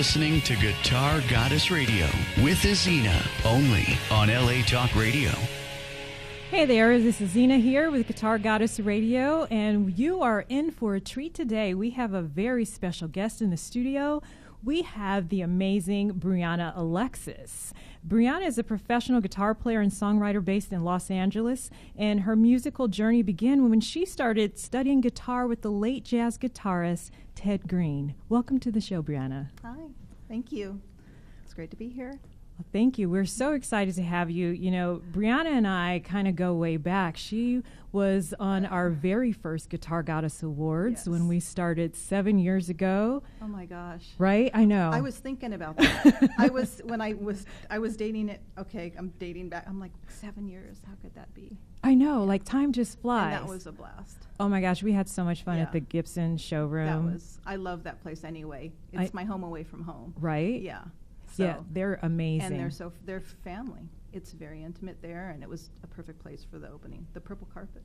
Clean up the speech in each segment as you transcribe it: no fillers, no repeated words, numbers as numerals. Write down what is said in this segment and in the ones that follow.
listening to Guitar Goddess Radio with Ezina, only on LA Talk Radio. Hey there, this is Ezina here with Guitar Goddess Radio, and you are in for a treat today. We have a very special guest in the studio. We have the amazing Briana Alexis. Briana is a professional guitar player and songwriter based in Los Angeles, and her musical journey began when she started studying guitar with the late jazz guitarist Ted Green. Welcome to the show, Briana. Hi, thank you. It's great to be here. Well, thank you. We're so excited to have you. You know, Briana and I kind of go way back. She was on our very first Guitar Goddess Awards when we started 7 years ago. Oh my gosh. Right? I know. I was thinking about that. I was dating it. Okay, I'm dating back. I'm like, 7 years. How could that be? I know. Like, time just flies. And that was a blast. Oh my gosh, we had so much fun at the Gibson showroom. I love that place anyway. It's my home away from home. Right? Yeah. Yeah, they're amazing. And they're family. It's very intimate there, and it was a perfect place for the opening. The purple carpet.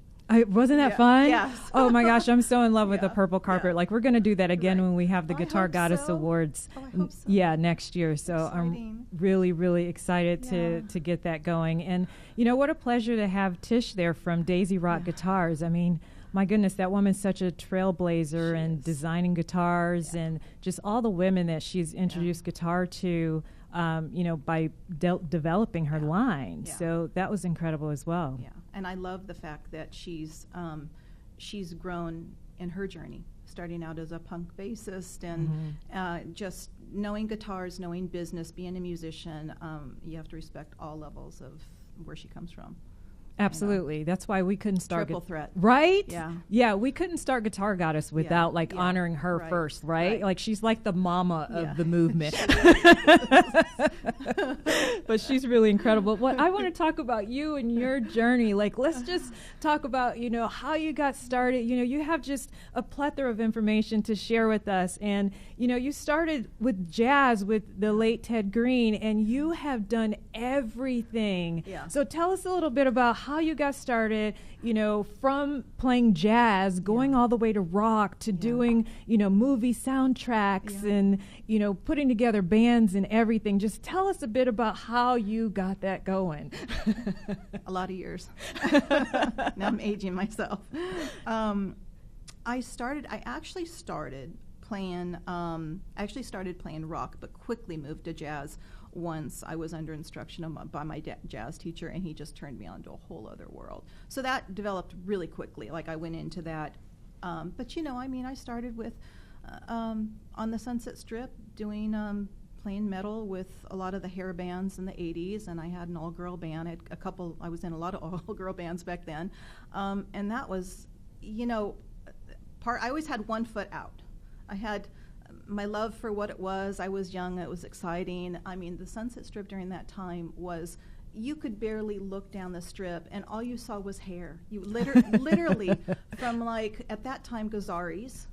Wasn't that fun? Yes. Oh my gosh, I'm so in love with the purple carpet. Yeah. Like, we're going to do that again when we have the Guitar Goddess Awards. Oh, I hope so. Yeah, next year. So I'm really, really excited to get that going. And, you know, what a pleasure to have Tish there from Daisy Rock Guitars. I mean, my goodness, that woman's such a trailblazer in designing guitars and just all the women that she's introduced guitar to, you know, by developing her line. Yeah. So that was incredible as well. Yeah, and I love the fact that she's grown in her journey, starting out as a punk bassist and just knowing guitars, knowing business, being a musician. You have to respect all levels of where she comes from. Absolutely. You know? That's why we couldn't start triple threat. Right? Yeah. Yeah, we couldn't start Guitar Goddess without honoring her first, right? Like, she's like the mama of the movement. But she's really incredible. Well, I want to talk about you and your journey. Like, let's just talk about, you know, how you got started. You know, you have just a plethora of information to share with us. And, you know, you started with jazz with the late Ted Green, and you have done everything. Yeah. So tell us a little bit about how you got started, you know, from playing jazz, going all the way to rock, to doing, you know, movie soundtracks and, you know, putting together bands and everything. Just tell us a bit about how you got that going. A lot of years. Now I'm aging myself. I actually started playing rock, but quickly moved to jazz once I was under instruction by my jazz teacher, and he just turned me on to a whole other world. So that developed really quickly. Like, I went into that. But, you know, I mean, I started with on the Sunset Strip doing playing metal with a lot of the hair bands in the 80s, and I had an all-girl band. I was in a lot of all-girl bands back then. And that was, you know, I always had one foot out. I had my love for what it was. I was young. It was exciting. I mean, the Sunset Strip during that time was, you could barely look down the strip, and all you saw was hair. You literally, from, like, at that time, Gazzari's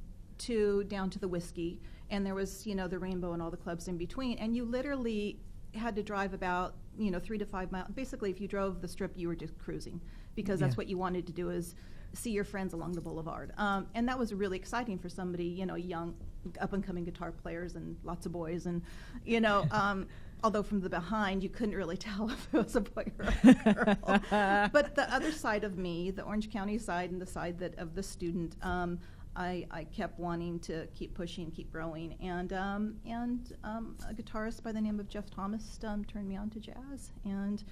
down to the Whiskey, and there was, you know, the Rainbow and all the clubs in between, and you literally had to drive about, you know, 3 to 5 miles. Basically, if you drove the strip, you were just cruising, because that's what you wanted to do, is see your friends along the boulevard. And that was really exciting for somebody, you know, young, up-and-coming guitar players and lots of boys. And, you know, although from the behind, you couldn't really tell if it was a boy or a girl. But the other side of me, the Orange County side and the side of the student, I kept wanting to keep pushing, keep growing. And a guitarist by the name of Jeff Thomas turned me on to jazz. And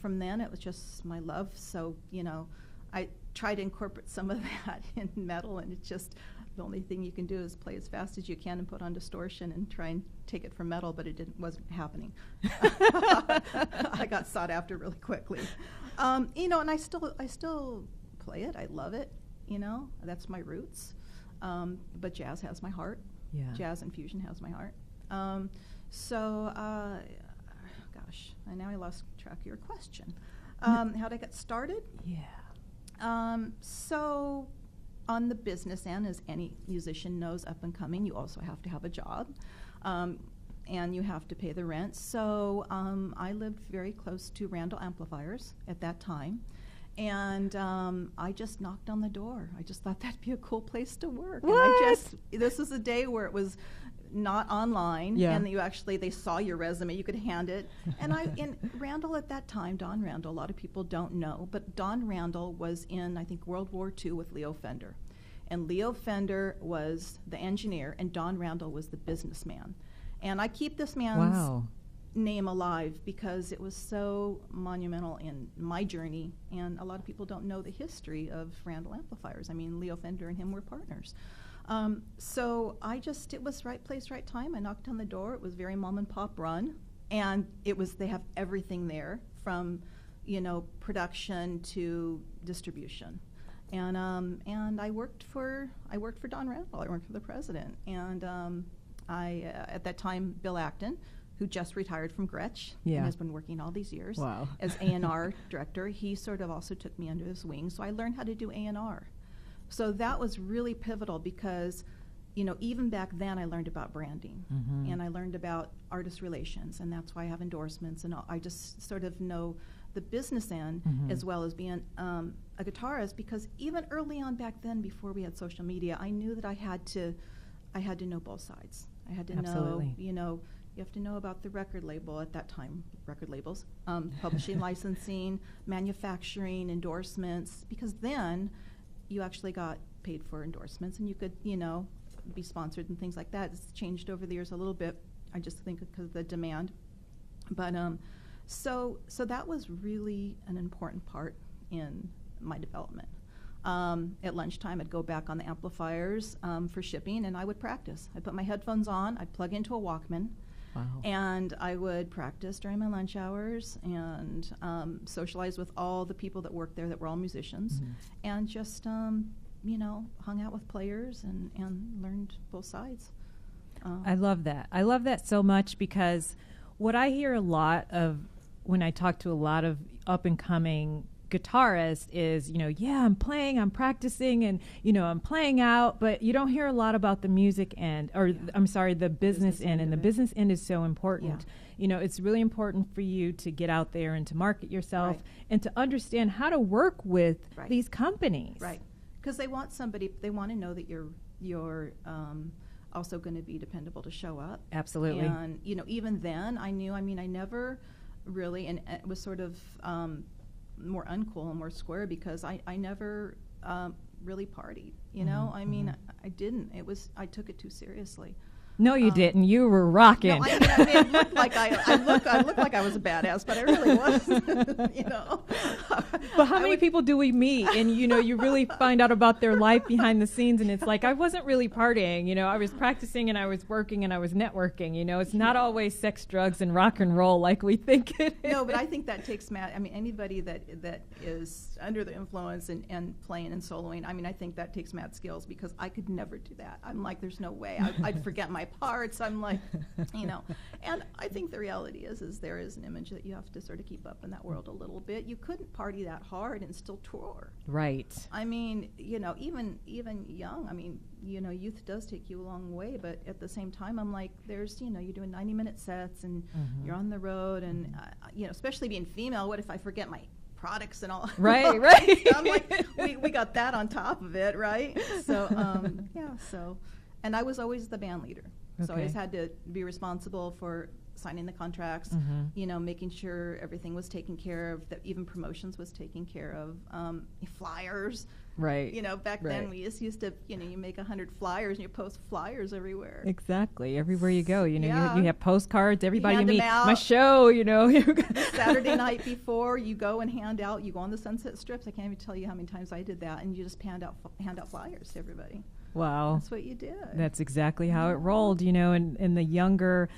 from then, it was just my love. So, you know, I try to incorporate some of that in metal, and it's just the only thing you can do is play as fast as you can and put on distortion and try and take it from metal, but it wasn't happening. I got sought after really quickly. You know, and I still play it. I love it. You know, that's my roots. But jazz has my heart. Yeah. Jazz and fusion has my heart. Gosh, now I lost track of your question. How'd I get started? Yeah. So on the business end, as any musician knows, up and coming, you also have to have a job, and you have to pay the rent. So I lived very close to Randall Amplifiers at that time, and I just knocked on the door. I just thought that'd be a cool place to work. What? And this was a day where it was not online, Yeah. and they saw your resume, you could hand it. And Randall at that time, Don Randall, a lot of people don't know, but Don Randall was in, I think, World War II with Leo Fender. And Leo Fender was the engineer, and Don Randall was the businessman. And I keep this man's name alive because it was so monumental in my journey, and a lot of people don't know the history of Randall amplifiers. I mean, Leo Fender and him were partners. So it was right place, right time. I knocked on the door. It was very mom and pop run, and they have everything there from, production to distribution. And I worked for Don Randall. I worked for the president, and at that time, Bill Acton, who just retired from Gretsch and has been working all these years as A&R director, he sort of also took me under his wing. So I learned how to do A&R. So that was really pivotal because, even back then I learned about branding and I learned about artist relations, and that's why I have endorsements, and I just sort of know the business end as well as being a guitarist, because even early on back then, before we had social media, I knew that I had to know both sides. I had to know, you have to know about the record label at that time, record labels, publishing, licensing, manufacturing, endorsements, because then you actually got paid for endorsements and you could, be sponsored and things like that. It's changed over the years a little bit, I just think because of the demand. But so that was really an important part in my development. At lunchtime, I'd go back on the amplifiers for shipping, and I would practice. I'd put my headphones on, I'd plug into a Walkman, and I would practice during my lunch hours and socialize with all the people that worked there that were all musicians, and just, hung out with players and learned both sides. I love that. I love that so much, because what I hear a lot of when I talk to a lot of up-and-coming guitarist is, I'm playing, I'm practicing, and, I'm playing out, but you don't hear a lot about the music end, or I'm sorry, the business end, and the business end is so important. It's really important for you to get out there and to market yourself and to understand how to work with these companies. Right. Because they want to know that you're also going to be dependable to show up. Absolutely. And, even then I never really, and it was sort of, more uncool and more square, because I never really partied, I didn't. I took it too seriously. No, you didn't. You were rocking. No, it looked like I looked like I was a badass, but I really wasn't. But how many people do we meet, and you really find out about their life behind the scenes, and it's like, I wasn't really partying. I was practicing and I was working and I was networking. It's not always sex, drugs, and rock and roll like we think it is. No, but I think that takes anybody that is under the influence and playing and soloing. I think that takes mad skills, because I could never do that. I'm like, there's no way. I'd forget my parts. I'm like, and I think the reality is there is an image that you have to sort of keep up in that world a little bit. You couldn't party that hard and still tour. Right. Even young, youth does take you a long way, but at the same time, I'm like, there's, you're doing 90-minute sets and you're on the road, and, especially being female, what if I forget my products and all? Right. I'm like, we got that on top of it, right? So, and I was always the band leader. So I just had to be responsible for signing the contracts, making sure everything was taken care of, that even promotions was taken care of, flyers. Right. Back then we just used to, you make 100 flyers and you post flyers everywhere. Exactly. Everywhere you go, you have postcards, everybody you meet, my show, Saturday night before, you go and you go on the Sunset Strips. I can't even tell you how many times I did that, and you just hand out flyers to everybody. Wow. That's what you did. That's exactly how it rolled, and the younger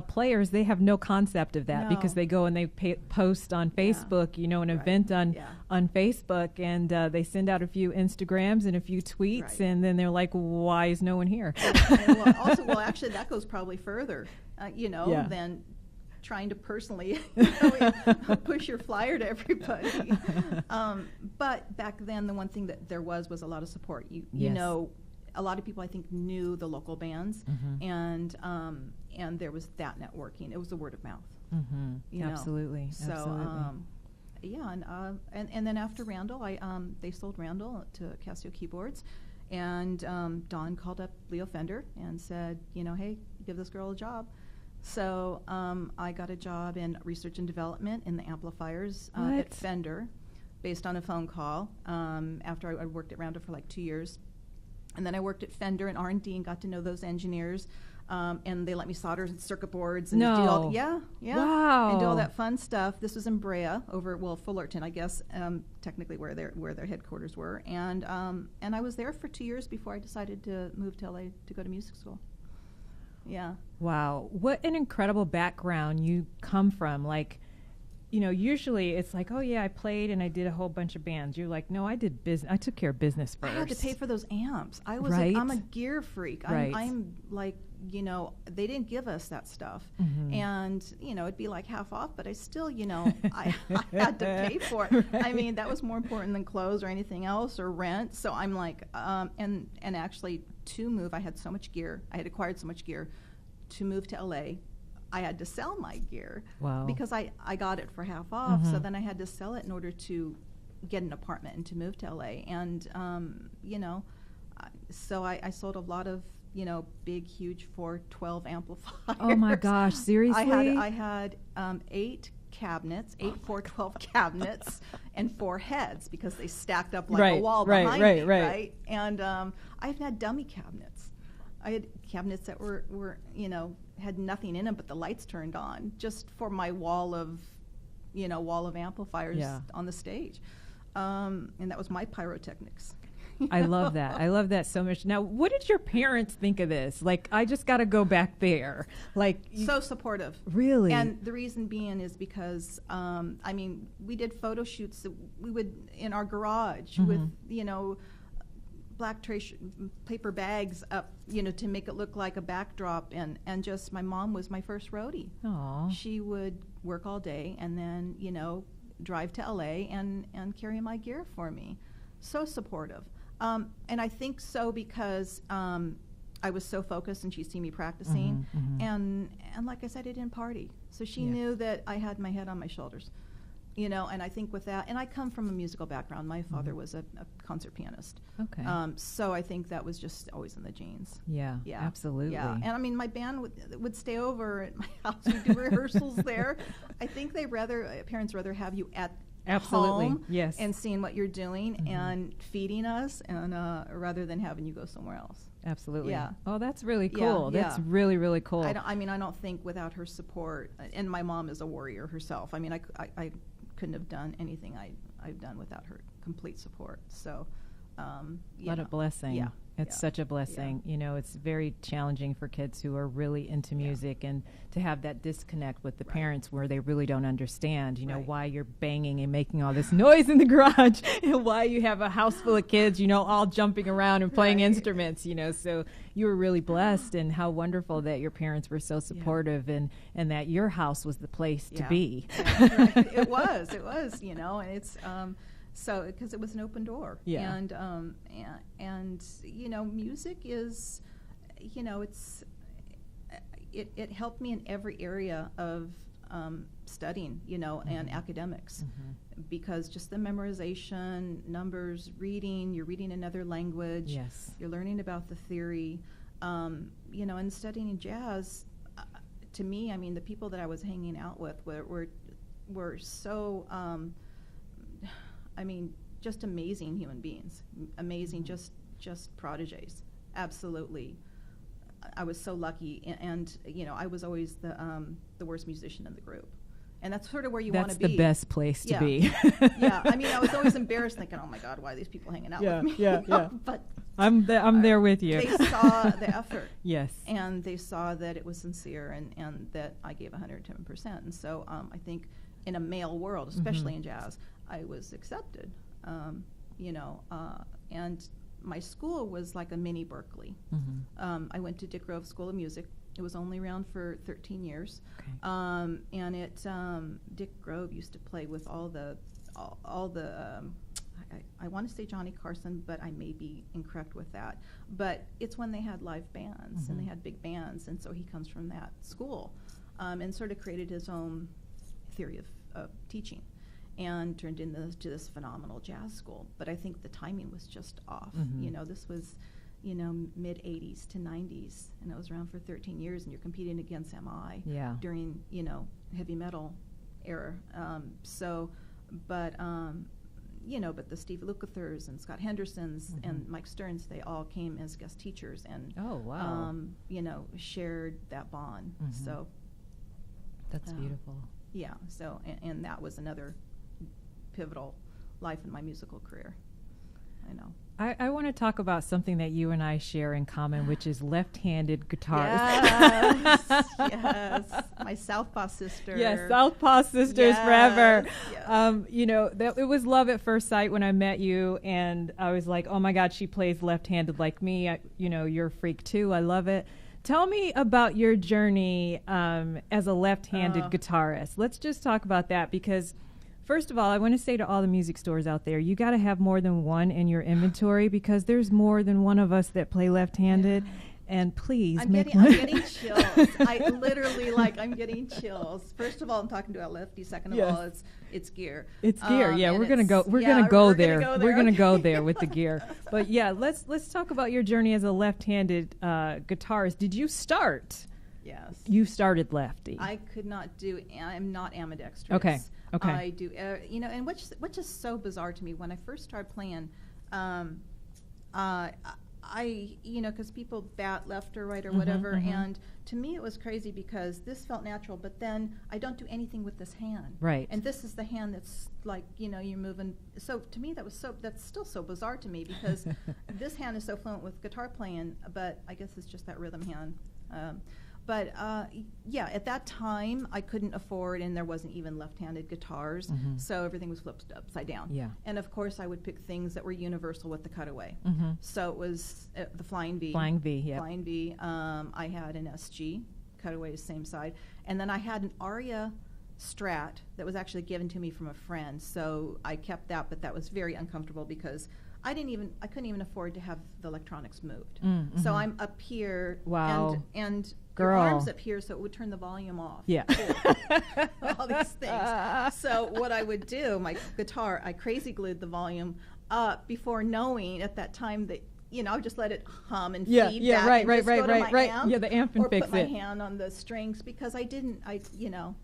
players, they have no concept of that, because they go and they post on Facebook, an event on Facebook, and they send out a few Instagrams and a few tweets, and then they're like, why is no one here? Actually, that goes probably further, than trying to personally push your flyer to everybody. But back then, the one thing that there was a lot of support. A lot of people, I think, knew the local bands, and there was that networking. It was the word of mouth. Absolutely. So, absolutely. and then after Randall, they sold Randall to Casio Keyboards, And Dawn called up Leo Fender and said, hey, give this girl a job. So I got a job in research and development in the amplifiers at Fender, based on a phone call after I worked at Roundup for like 2 years. And then I worked at Fender in R&D and got to know those engineers. And they let me solder circuit boards and do all Wow. and do all that fun stuff. This was in Brea, Fullerton, I guess, technically where their headquarters were. And I was there for 2 years before I decided to move to LA to go to music school. Yeah. Wow. What an incredible background you come from. Like, usually it's like, oh yeah, I played and I did a whole bunch of bands. You're like, no, I did business. I took care of business first. I had to pay for those amps. I'm a gear freak. Right. I'm like, they didn't give us that stuff. Mm-hmm. And, it'd be like half off, but I still, I had to pay for it. Right. I mean, that was more important than clothes or anything else or rent. So I'm like, and actually to move, I had so much gear. I had acquired so much gear. To move to LA, I had to sell my gear. Wow. Because I got it for half off. So then I had to sell it in order to get an apartment and to move to LA. And, so I sold a lot of, big, huge 412 amplifiers. Oh my gosh, seriously? I had 8 cabinets, 412 cabinets, and 4 heads because they stacked up like a wall behind me. Right. And I've had dummy cabinets. I had cabinets that were had nothing in them but the lights turned on just for my wall of amplifiers on the stage. And that was my pyrotechnics. I love that. I love that so much. Now, what did your parents think of this? Like, I just got to go back there. Like, so supportive. Really? And the reason being is because, we did photo shoots that we would in our garage with, black paper bags up, to make it look like a backdrop. And just my mom was my first roadie. Aww. She would work all day and then, drive to LA and carry my gear for me. So supportive. And I think so because I was so focused and she'd see me practicing. And like I said, I didn't party. So she knew that I had my head on my shoulders. And I think with that, and I come from a musical background. My father was a concert pianist. Okay. So I think that was just always in the genes. Yeah, absolutely. Yeah, and my band would stay over at my house. We'd do rehearsals there. I think parents rather have you at home, yes, and seeing what you're doing and feeding us, and rather than having you go somewhere else. Absolutely. Yeah. Oh, that's really cool. That's really, really cool. I don't think without her support, and my mom is a warrior herself. I mean, I couldn't have done anything I've done without her complete support. So, what a blessing. Yeah. It's such a blessing. Yeah. It's very challenging for kids who are really into music and to have that disconnect with the parents where they really don't understand, why you're banging and making all this noise in the garage and why you have a house full of kids, all jumping around and playing instruments, So you were really blessed, and how wonderful that your parents were so supportive and that your house was the place to be. Yeah, right. It was, and it's, so, because it was an open door, and music is, it helped me in every area of studying, and academics, because just the memorization, numbers, reading, you're reading another language, you're learning about the theory, and studying jazz. To me, the people that I was hanging out with were so. Just amazing human beings, amazing, just prodigies. Absolutely, I was so lucky, and I was always the worst musician in the group, and that's sort of where you want to be. That's the best place to be. I was always embarrassed, thinking, "Oh my God, why are these people hanging out with me?" Yeah. But I'm there with you. They saw the effort, yes, and they saw that it was sincere, and that I gave 110%. And so I think in a male world, especially in jazz, I was accepted, and my school was like a mini Berkeley. I went to Dick Grove School of Music. It was only around for 13 years, and Dick Grove used to play with all the I want to say Johnny Carson, but I may be incorrect with that. But it's when they had live bands and they had big bands, and so he comes from that school, and sort of created his own theory of teaching. and turned into this phenomenal jazz school. But I think the timing was just off. Mm-hmm. You know, this was, you know, mid-'80s to '90s, and it was around for 13 years, and you're competing against MI Yeah. during, you know, heavy metal era. You know, but the Steve Lukethers and Scott Hendersons Mm-hmm. and Mike Stearns, they all came as guest teachers and, Oh, wow. you know, shared that bond. Mhm. So, That's beautiful. yeah, so, and that was another pivotal life in my musical career. I know. I want to talk about something that you and I share in common, which is left-handed guitars. Yes, yes. My Southpaw sister. Yes, Southpaw Sisters Yes, forever. yes. You know, it was love at first sight when I met you, and I was like, oh my God, she plays left-handed like me. You know, you're a freak too. I love it. Tell me about your journey as a left-handed guitarist. Let's just talk about that because, first of all, I want to say to all the music stores out there, you got to have more than one in your inventory because there's more than one of us that play left-handed. Yeah. And please I'm make getting chills. I literally I'm getting chills. First of all, I'm talking to a lefty. Second of all, it's gear. It's gear. Yeah, we're gonna go. We're gonna gonna go there. there. We're gonna go there with the gear. But yeah, let's talk about your journey as a left-handed guitarist. Did you start? Yes. You started lefty. I could not do. I'm not ambidextrous. Okay. I do. You know, and which is so bizarre to me. When I first started playing, I, you know, because people bat left or right or whatever, and to me it was crazy because this felt natural, but then I don't do anything with this hand. Right. And this is the hand that's like, you know, you're moving. So to me that's still so bizarre to me because this hand is so fluent with guitar playing, but I guess it's just that rhythm hand. Yeah, at that time, I couldn't afford, and there wasn't even left-handed guitars, so everything was flipped upside down. Yeah. And, of course, I would pick things that were universal with the cutaway. So it was the Flying V. Flying V, yeah. Flying V. I had an SG, cutaway same side. And then I had an Aria Strat that was actually given to me from a friend, so I kept that, but that was very uncomfortable because I couldn't even afford to have the electronics moved. So I'm up here. Wow. And Girl. your arms up here, so it would turn the volume off. Yeah. All these things. So what I would do, my guitar, I crazy glued the volume up before knowing at that time that, you know, I would just let it hum and feed back. Right. Amp, yeah, the amp and or fix put my it. hand on the strings because you know,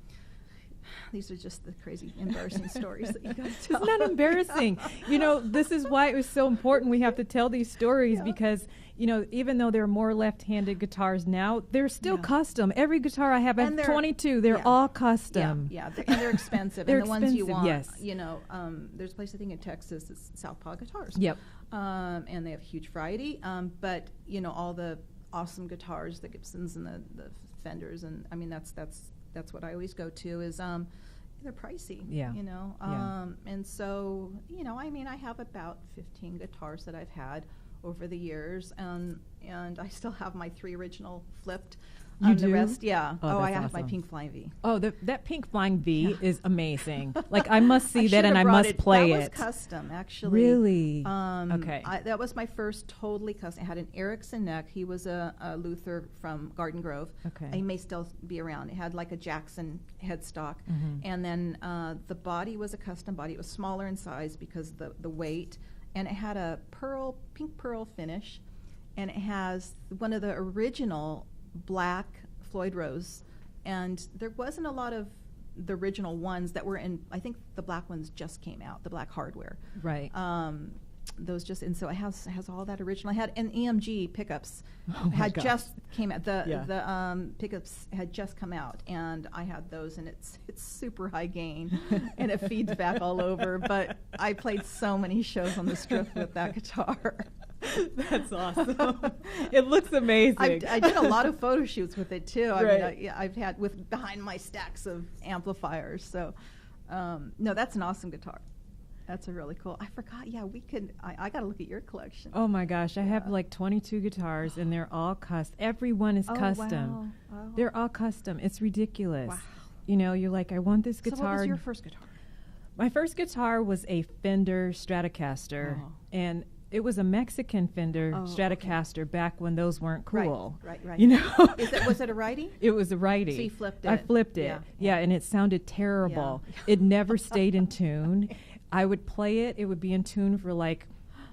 these are just the crazy, embarrassing stories that you got to tell. It's not embarrassing. You know, this is why it was so important we have to tell these stories because, you know, even though there are more left-handed guitars now, they're still custom. Every guitar I have, I have 22, they're all custom. Yeah, and they're expensive. They're and the ones you expensive, want, yes. you know, there's a place I think in Texas, it's Southpaw Guitars. Yep. And they have huge variety. But, you know, all the awesome guitars, the Gibsons and the Fenders, and I mean, that's what I always go to is they're pricey. Yeah. You know, and so, you know, I mean, I have about 15 guitars that I've had over the years, and I still have my 3 original flipped. You The do? rest, yeah. Oh, I that's have my awesome. Pink Flying V. Oh, that Pink Flying V is amazing. Like, I must see I that and should've I brought must play that it. was custom, actually. Really? Okay. That was my first totally custom. I had an Erickson neck. He was a Luther from Garden Grove. Okay. He may still be around. It had like a Jackson headstock. And then the body was a custom body. It was smaller in size because the weight. And it had a pink pearl finish. And it has one of the original black Floyd Rose. And there wasn't a lot of the original ones that were in, I think the black ones just came out, the black hardware. Right. Those just, and so it has all that original. I had an EMG pickups gosh. just came out. The pickups had just come out, and I had those, and it's super high gain, and it feeds back all over. But I played so many shows on the Strip with that guitar. That's awesome. It looks amazing. I did a lot of photo shoots with it too. Right. I mean, I've had behind my stacks of amplifiers. So, no, that's an awesome guitar. That's a really cool. I forgot. Yeah, we could. I got to look at your collection. Oh my gosh, I have like 22 guitars, and they're all custom. Everyone is custom. Wow. They're all custom. It's ridiculous. Wow. You know, you're like, I want this guitar. So what was your first guitar? My first guitar was a Fender Stratocaster, and it was a Mexican Fender Stratocaster back when those weren't cool. Right. You know, Was it a righty? It was a righty. So you flipped it. I flipped it. Yeah, and it sounded terrible. Yeah. It never stayed in tune. I would play it. It would be in tune for like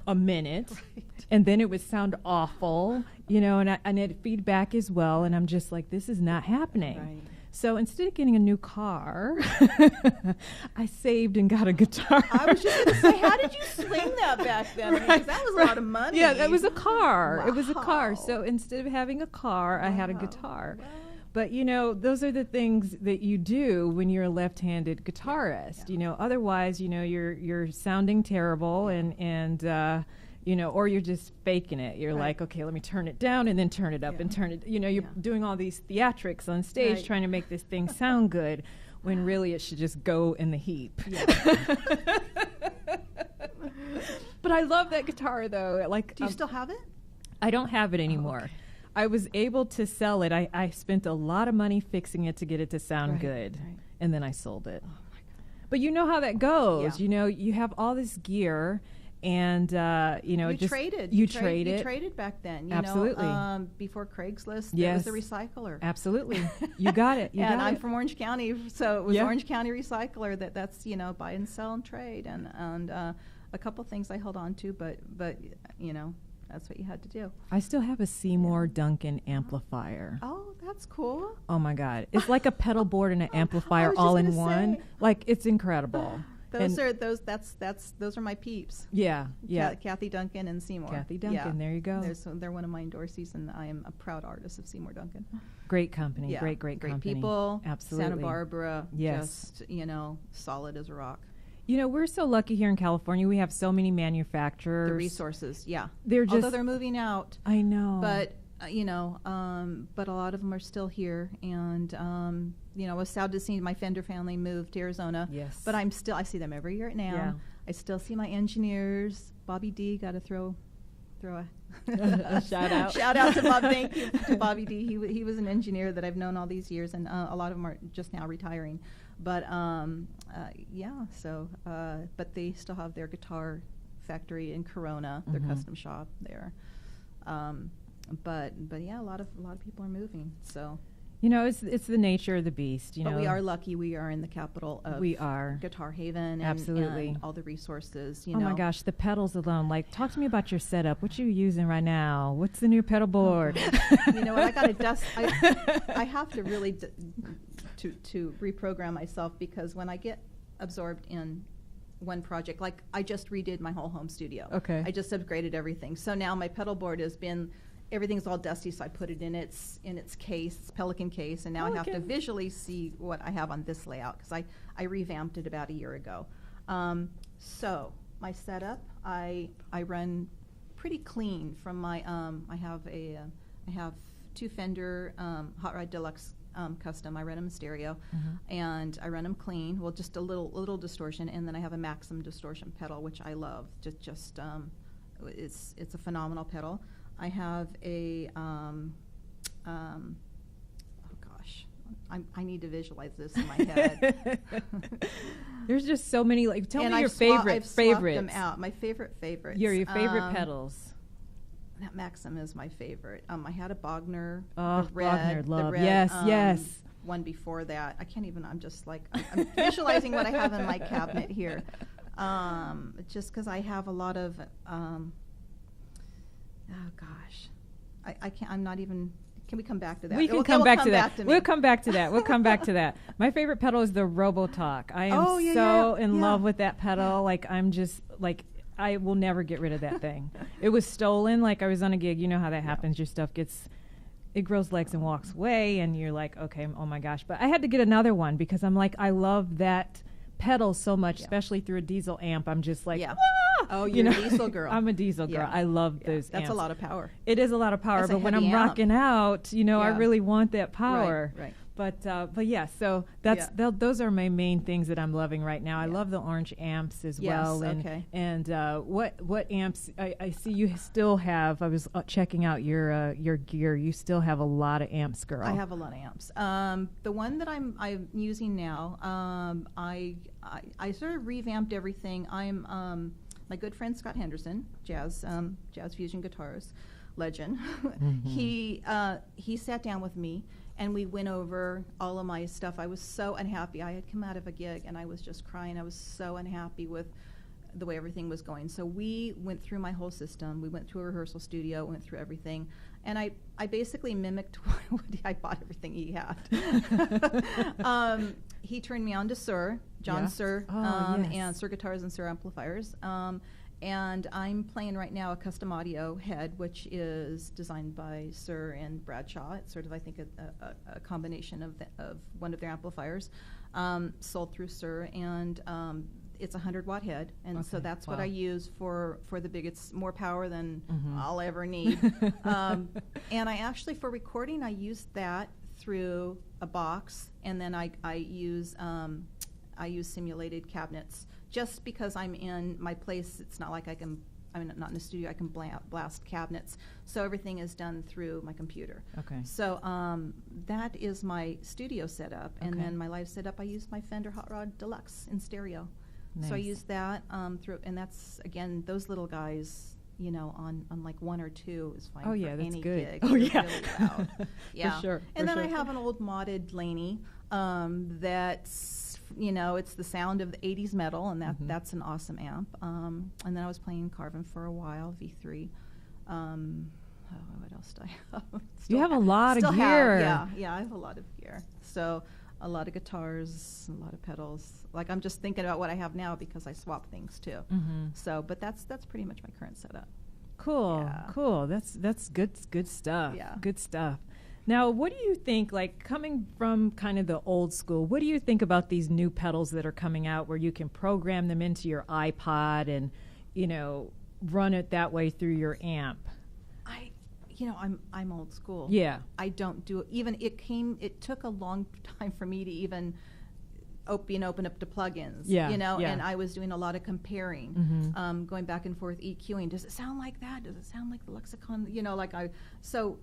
a minute, and then it would sound awful. You know, and it feedback as well. And I'm just like, this is not happening. Right. So instead of getting a new car, I saved and got a guitar. I was just going to say, how did you swing that back then? Because that was a lot of money. Yeah, it was a car. Wow. It was a car. So instead of having a car, I had a guitar. Wow. But, you know, those are the things that you do when you're a left-handed guitarist. Yeah. You know, otherwise, you know, you're sounding terrible and you know, or you're just faking it. You're like, okay, let me turn it down and then turn it up and turn it. You know, you're doing all these theatrics on stage trying to make this thing sound good when really it should just go in the heap. Yeah. But I love that guitar, though. Like, Do you still have it? I don't have it anymore. Okay. I was able to sell it. I spent a lot of money fixing it to get it to sound good, and then I sold it. Oh my God. But you know how that goes. Yeah. You know, you have all this gear. And you know, you traded back then. You Absolutely. know, before Craigslist, there was a recycler. Absolutely, you got it. And I'm from Orange County, so it was Orange County Recycler. That's you know, buy and sell and trade, and a couple things I held on to, but you know, that's what you had to do. I still have a Seymour Duncan amplifier. Oh, that's cool. Oh my God, it's like a pedal board and an amplifier all in one. Like, it's incredible. Those are my peeps. Yeah. Kathy Duncan and Seymour. Kathy Duncan, there you go. They're one of my endorsees, and I am a proud artist of Seymour Duncan. Great company, Yeah. great company. People. Absolutely. Santa Barbara. Yes. Just, you know, solid as a rock. You know, we're so lucky here in California. We have so many manufacturers. The resources, yeah. Although they're moving out. I know. But you know, but a lot of them are still here, and you know, I was sad to see my Fender family move to Arizona. Yes. But I see them every year now. Yeah. I still see my engineers. Bobby D, got to throw a shout out. Shout out to Bob. Thank you to Bobby D. He was an engineer that I've known all these years, and a lot of them are just now retiring. But yeah. So, but they still have their guitar factory in Corona, their custom shop there. But yeah, a lot of people are moving. So, you know, it's the nature of the beast. You know, we are lucky. We are in the capital of Guitar Haven. Absolutely. And all the resources. You know. Oh my gosh, the pedals alone. Like, talk to me about your setup. What you using right now? What's the new pedal board? You know what? I got to dust. I have to really to reprogram myself, because when I get absorbed in one project, like I just redid my whole home studio. Okay. I just upgraded everything. So now my pedal board has been. Everything's all dusty, so I put it in its case, Pelican case, and now I have to visually see what I have on this layout, because I revamped it about a year ago. So my setup, I run pretty clean from my I have two Fender Hot Rod Deluxe custom. I run them in stereo, and I run them clean. Well, just a little distortion, and then I have a Maxim distortion pedal, which I love. Just it's a phenomenal pedal. I have a, oh gosh, I need to visualize this in my head. There's just so many. Like, tell me your I've favorites. them out. My favorites. Your favorite pedals. That Maxim is my favorite. I had a Bogner. Oh, Bogner, love. The red, yes. One before that. I can't even. I'm just like I'm visualizing what I have in my cabinet here. Just because I have a lot of. Oh gosh, I can't. I'm not even. Can we come back to that? We can come back to that. We'll come back to that. We'll come back to that. My favorite pedal is the Robotalk. I am in love with that pedal. Like, I'm just like, I will never get rid of that thing. It was stolen. Like, I was on a gig. You know how that happens. Your stuff it grows legs and walks away, and you're like, okay, oh my gosh. But I had to get another one, because I'm like, I love that pedal so much, especially through a diesel amp. I'm just like, oh, you're a diesel girl. I'm a diesel girl. I love those That's amps. a lot of power. It is a lot of power, That's but when I'm amp. rocking out, you know, I really want that power. Right. But yeah, so those are my main things that I'm loving right now. I love the orange amps as well. And what amps? I see you still have. I was checking out your gear. You still have a lot of amps, girl. I have a lot of amps. The one that I'm using now, I sort of revamped everything. my good friend Scott Henderson, jazz fusion guitarist, legend. He sat down with me and we went over all of my stuff. I was so unhappy. I had come out of a gig and I was just crying. I was so unhappy with the way everything was going. So we went through my whole system. We went to a rehearsal studio, went through everything, and I basically mimicked what I bought everything he had. He turned me on to Sir, John Sir, and Sir guitars and Sir amplifiers. And I'm playing right now a custom audio head, which is designed by Sir and Bradshaw. It's sort of, I think, a combination of one of their amplifiers, sold through Sir, and it's a 100-watt head, and so that's what I use for the big. It's more power than I'll ever need. And I actually, for recording, I use that through a box, and then I use simulated cabinets. Just because I'm in my place, it's not like I'm not in a studio, I can blast cabinets. So everything is done through my computer. Okay. So that is my studio setup. And then my live setup, I use my Fender Hot Rod Deluxe in stereo. Nice. So I use that through, and that's, again, those little guys, on like 1 or 2 is fine for any gig. Oh, yeah. Really loud. Yeah. For sure. And then I have an old modded Laney that's, it's the sound of the 80s metal, and that's an awesome amp. And then I was playing Carvin for a while, V3. What else do I have? You have a lot of gear. I have a lot of gear. So a lot of guitars, a lot of pedals. Like, I'm just thinking about what I have now because I swap things too. So, but that's pretty much my current setup. Cool. That's good stuff. Yeah. Good stuff. Now, what do you think, like, coming from kind of the old school, what do you think about these new pedals that are coming out where you can program them into your iPod and, run it that way through your amp? I'm old school. Yeah. I don't do it. It took a long time for me to even open up the plugins. Yeah. And I was doing a lot of comparing, going back and forth, EQing. Does it sound like that? Does it sound like the lexicon? So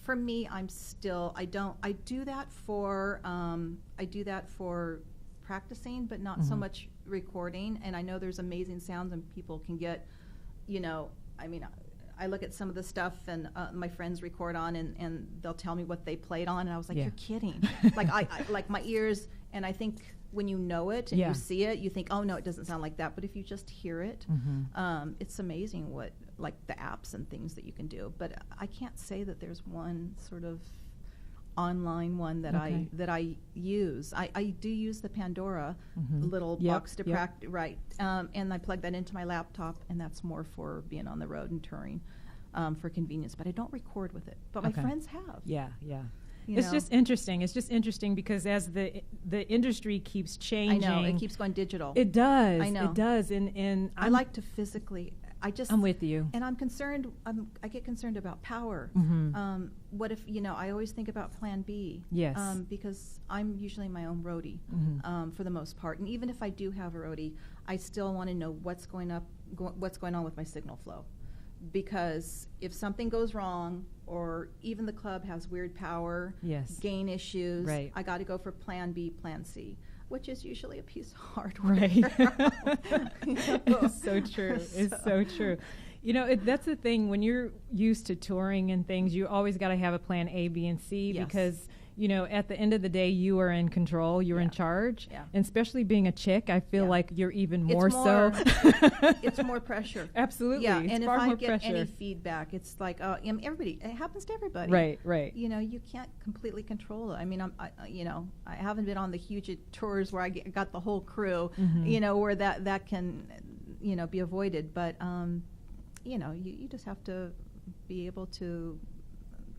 for me, I do that for practicing, but not so much recording. And I know there's amazing sounds and people can get, I look at some of the stuff and my friends record on and they'll tell me what they played on, and I was like, you're kidding. Like I like my ears, and I think when you know it and you see it, you think, oh no, it doesn't sound like that. But if you just hear it, it's amazing what, like, the apps and things that you can do. But I can't say that there's one sort of online one that I use. I do use the Pandora little box to practice, and I plug that into my laptop, and that's more for being on the road and touring, for convenience. But I don't record with it. But my friends have. Yeah. It's just interesting. It's just interesting because as the industry keeps changing, I know it keeps going digital. It does. I know it does. And I like to physically. I'm with you. And I'm concerned. I get concerned about power. What if I always think about Plan B? Yes. Because I'm usually my own roadie for the most part, and even if I do have a roadie, I still want to know what's going on with my signal flow. Because if something goes wrong, or even the club has weird power, gain issues, I got to go for Plan B, Plan C, which is usually a piece of hardware. Right. It's so true. It's so true. That's the thing. When you're used to touring and things, you always got to have a plan A, B, and C because, at the end of the day, you are in control. You're in charge. Yeah. And especially being a chick, I feel like you're even more so. It's more pressure. Absolutely. Yeah. It's and far if I more get pressure. any feedback, it's like, everybody, it happens to everybody. Right. You can't completely control it. I mean, I haven't been on the huge tours where I got the whole crew, where that can, be avoided. But, you just have to be able to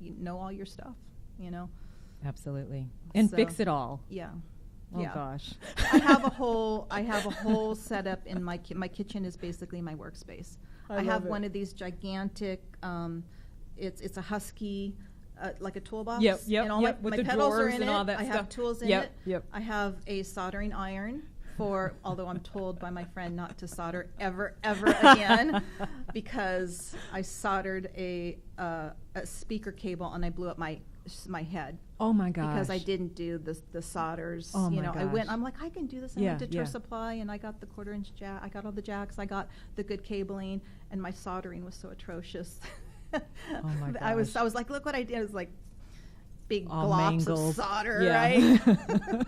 know all your stuff, Absolutely. And fix it all. Yeah. Oh gosh. I have a whole setup in my kitchen is basically my workspace. I have one of these gigantic it's a Husky like a toolbox. Yep. And all with my the pedals drawers are in and it. all that I stuff. have tools in it. Yep. I have a soldering iron although I'm told by my friend not to solder ever again because I soldered a speaker cable and I blew up my my head. Oh my gosh. Because I didn't do the solders. Oh you my know, gosh. I'm like, I can do this. I Yeah, went to Tour yeah. Supply, and I got the 1/4-inch jack. I got all the jacks. I got the good cabling, and my soldering was so atrocious. Oh my I was gosh. like, look what I did. It was like big All globs mangled. of solder, Yeah. right?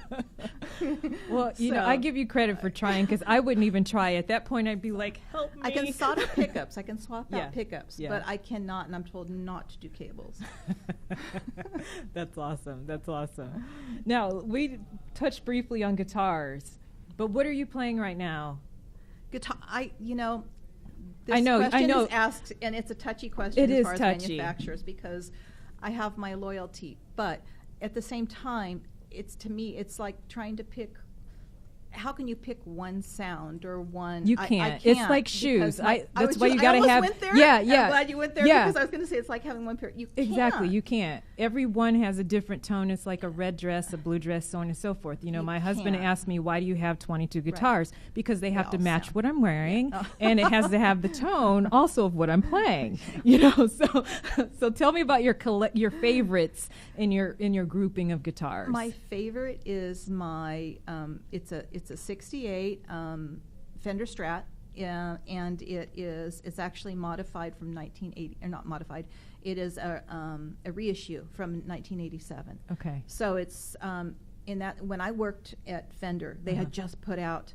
Well, you know, I give you credit for trying, because I wouldn't even try. At that point, I'd be like, help me. I can solder pickups. I can swap Yeah. out pickups, Yeah. but I cannot, and I'm told not to do cables. That's awesome. That's awesome. Now, we touched briefly on guitars, but what are you playing right now? Guitar, this I know. question is asked, and it's a touchy question It as is far as touchy. manufacturers, because I have my loyalty, but at the same time, to me, it's like trying to pick. How can you pick one sound or one? You I can't. can't. It's like shoes. That's why you I got to almost have. went there. Yeah, I'm yeah. glad you went there, Yeah. because I was going to say it's like having one pair. You can't. Exactly, you can't. Every one has a different tone. It's like a red dress, a blue dress, so on and so forth. You know, You my husband can't. asked me, why do you have 22 guitars? Because they have to all match sound. what I'm wearing, Oh. and it has to have the tone also of what I'm playing. You know, so tell me about your favorites in your grouping of guitars. My favorite is my it's a 68 Fender Strat, and it's actually modified from 1980, or not modified. It is a reissue from 1987. Okay. So it's in that when I worked at Fender, they had just put out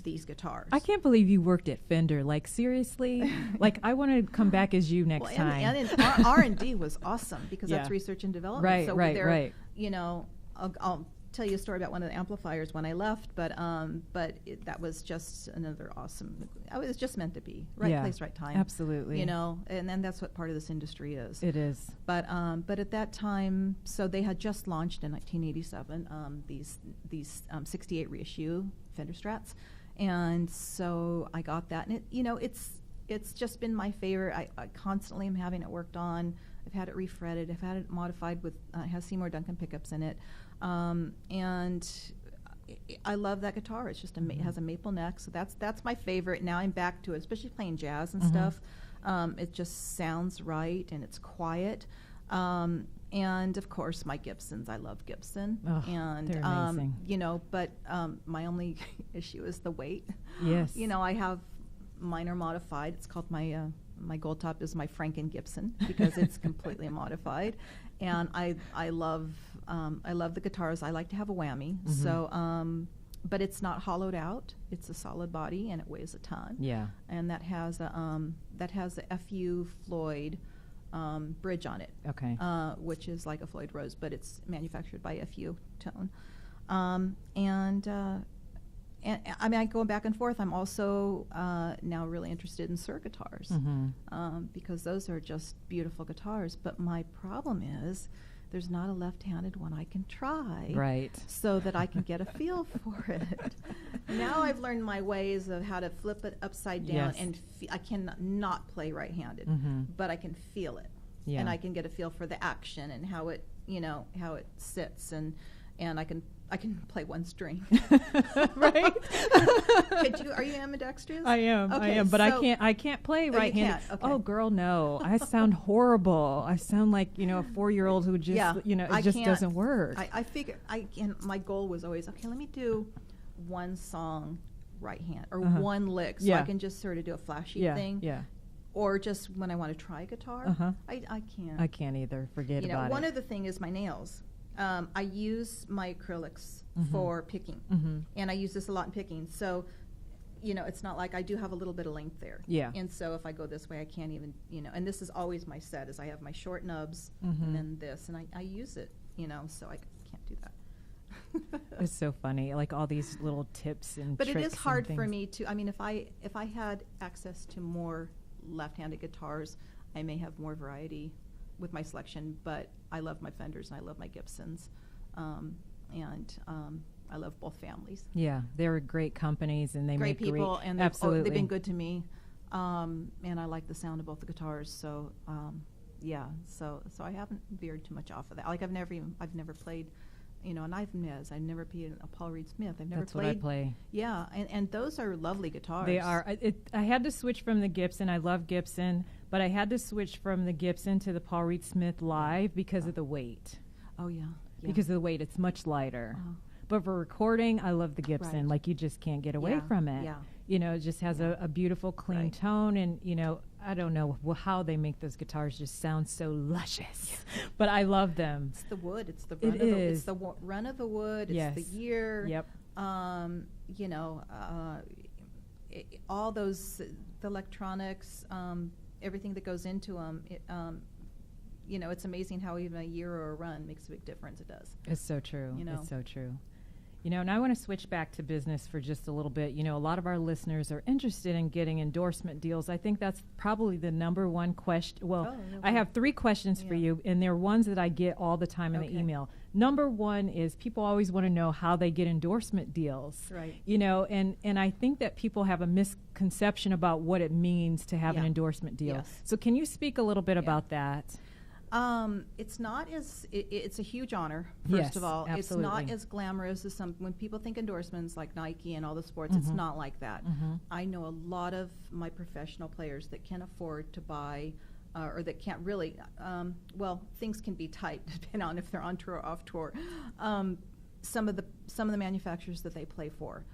these guitars. I can't believe you worked at Fender. Like, seriously? Like, I want to come back as you next time. And R&D was awesome, because Yeah. that's research and development. Right, so right, they're, right. You know, I'll tell you a story about one of the amplifiers when I left, but that was just another awesome. It was just meant to be right Yeah, place, right time. absolutely. You know, and then that's what part of this industry is. It is. But at that time, so they had just launched in 1987 these 68 reissue Fender Strats, and so I got that, and it's just been my favorite. I constantly am having it worked on. I've had it refretted. I've had it modified with it has Seymour Duncan pickups in it, and I love that guitar. It's just it has a maple neck, so that's my favorite. Now I'm back to it, especially playing jazz and stuff. It just sounds right, and it's quiet. And of course, my Gibsons. I love Gibson, Oh, and they're amazing. but my only issue is the weight. Yes. I have mine are modified. It's called my gold top is my Franken Gibson, because it's completely modified, and I love the guitars. I like to have a whammy, so but it's not hollowed out. It's a solid body, and it weighs a ton. Yeah. And that has a FU Floyd bridge on it. Okay. Which is like a Floyd Rose, but it's manufactured by FU Tone. And I mean, going back and forth, I'm also now really interested in Suhr guitars, because those are just beautiful guitars. But my problem is there's not a left-handed one I can try, Right. so that I can get a feel for it. Now I've learned my ways of how to flip it upside down, Yes. and I can not play right-handed, but I can feel it, Yeah. and I can get a feel for the action and how it sits, and I can play one string. Right. Are you ambidextrous? I am. Okay, But so- I can't play you right-handed. can't, okay. Oh, girl, no. I sound horrible. I sound like, a 4-year-old who just, I it just can't. doesn't work. I figure my goal was always, okay, let me do one song right hand, or one lick, so I Yeah. can just sort of do a flashy yeah. thing. Yeah. Or just when I want to try guitar, I can't. I can't either. Forget about One it. other thing is my nails. I use my acrylics for picking, and I use this a lot in picking. So, it's not like I do have a little bit of length there. Yeah. And so if I go this way, I can't even, and this is always my set, is I have my short nubs and then this, and I use it, so I can't do that. It's so funny, like all these little tips and But it tricks is and hard for things. me to. I mean, if I had access to more left-handed guitars, I may have more variety with my selection. But I love my Fenders and I love my Gibsons, and I love both families. Yeah, they're great companies, and they Great make people, great. and absolutely. they've been good to me, and I like the sound of both the guitars. So yeah, so I haven't veered too much off of that. Like I've never played. And I've never played a Paul Reed Smith. I've never That's played. what I play. Yeah, and those are lovely guitars. They are. I had to switch from the Gibson. I love Gibson, but I had to switch from the Gibson to the Paul Reed Smith Live because of the weight. Oh, yeah. Because of the weight. It's much lighter. But for recording, I love the Gibson. Right. Like, you just can't get away from it. Yeah. You know, it just has a beautiful, clean tone. And, you know, I don't know how they make those guitars just sound so luscious. But I love them. It's the wood. It's the It run of the, is. it's the run of the wood. It's Yes. the year. Yep. You know, all those, the electronics, everything that goes into them, you know, it's amazing how even a year or a run makes a big difference. It does. It's so true. You know. It's so true. You know, and I want to switch back to business for just a little bit. You know, a lot of our listeners are interested in getting endorsement deals. I think that's probably the number one question. Well, I have 3 questions for you, and they're ones that I get all the time in the email. Number one is people always want to know how they get endorsement deals. Right. You know, and I think that people have a misconception about what it means to have an endorsement deal. Yes. So can you speak a little bit about that? It's not as it's a huge honor. First of all, it's not as glamorous as some. When people think endorsements like Nike and all the sports, it's not like that. I know a lot of my professional players that can afford to buy, or that can't really. Well, things can be tight depending on if they're on tour or off tour. Some of the manufacturers that they play for,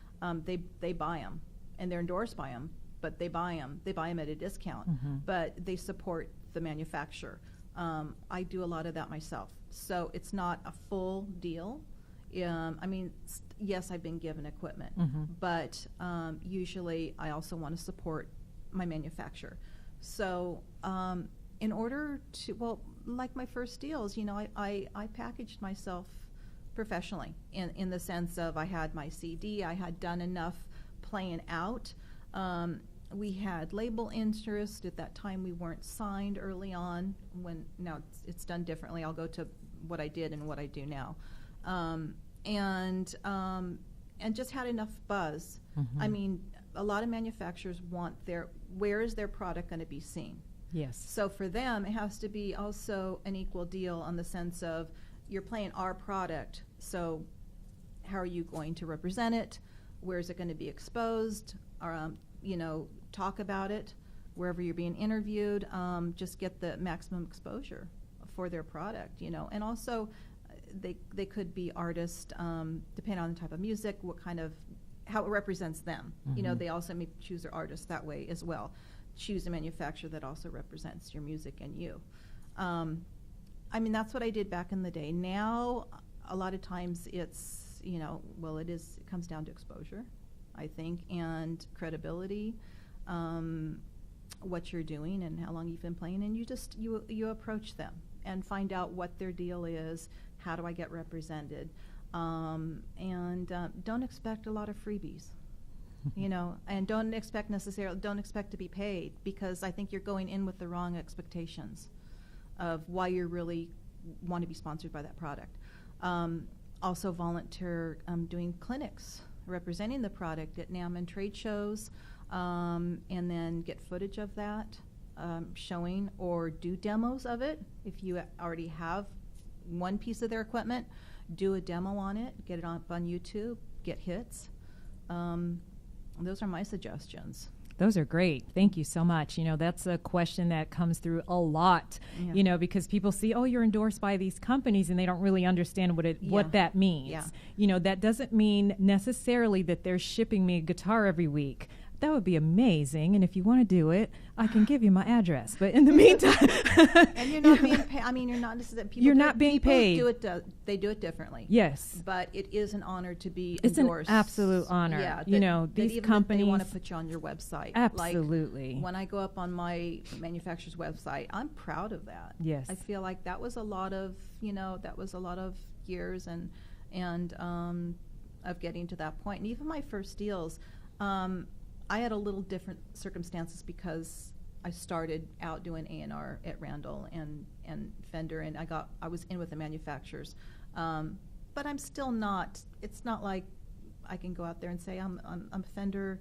they buy them, and they're endorsed by them, but they buy them. They buy them at a discount, but they support the manufacturer. I do a lot of that myself. So it's not a full deal. I mean, yes, I've been given equipment, but usually I also want to support my manufacturer. So in order to, well, like my first deals, you know, I packaged myself professionally in the sense of I had my CD, I had done enough playing out. We had label interest. At that time, we weren't signed early on. Now it's done differently. I'll go to what I did and what I do now, and just had enough buzz. I mean, a lot of manufacturers want where is their product going to be seen? Yes. So for them, it has to be also an equal deal on the sense of you're playing our product. So how are you going to represent it? Where is it going to be exposed? You know, talk about it wherever you're being interviewed. Just get the maximum exposure for their product, you know. And also, they could be artists, depending on the type of music, how it represents them. You know, they also may choose their artists that way as well. Choose a manufacturer that also represents your music and you. I mean, that's what I did back in the day. Now, a lot of times it's, you know, well, it comes down to exposure, I think, and credibility, what you're doing and how long you've been playing, and you approach them and find out what their deal is. How do I get represented? And don't expect a lot of freebies, you know, and don't expect to be paid, because I think you're going in with the wrong expectations of why you really want to be sponsored by that product. Also volunteer doing clinics representing the product at NAMM and trade shows, and then get footage of that, showing, or do demos of it. If you already have one piece of their equipment, do a demo on it, get it up on YouTube, get hits. Those are my suggestions. Those are great. Thank you so much. You know, that's a question that comes through a lot, you know, because people see, oh, you're endorsed by these companies, and they don't really understand what that means. Yeah. You know, that doesn't mean necessarily that they're shipping me a guitar every week. That would be amazing, and if you want to do it, I can give you my address. But in the meantime, and you're not being paid. I mean, you're not necessarily. You're not being paid. They do it differently. Yes, but it is an honor to be endorsed. It's an absolute honor. Yeah, you know, these companies they want to put you on your website. Absolutely. Like, when I go up on my manufacturer's website, I'm proud of that. Yes, I feel like that was a lot of years and of getting to that point. And even my first deals. I had a little different circumstances because I started out doing A&R at Randall and Fender, and I was in with the manufacturers, but I'm still not. It's not like I can go out there and say I'm Fender.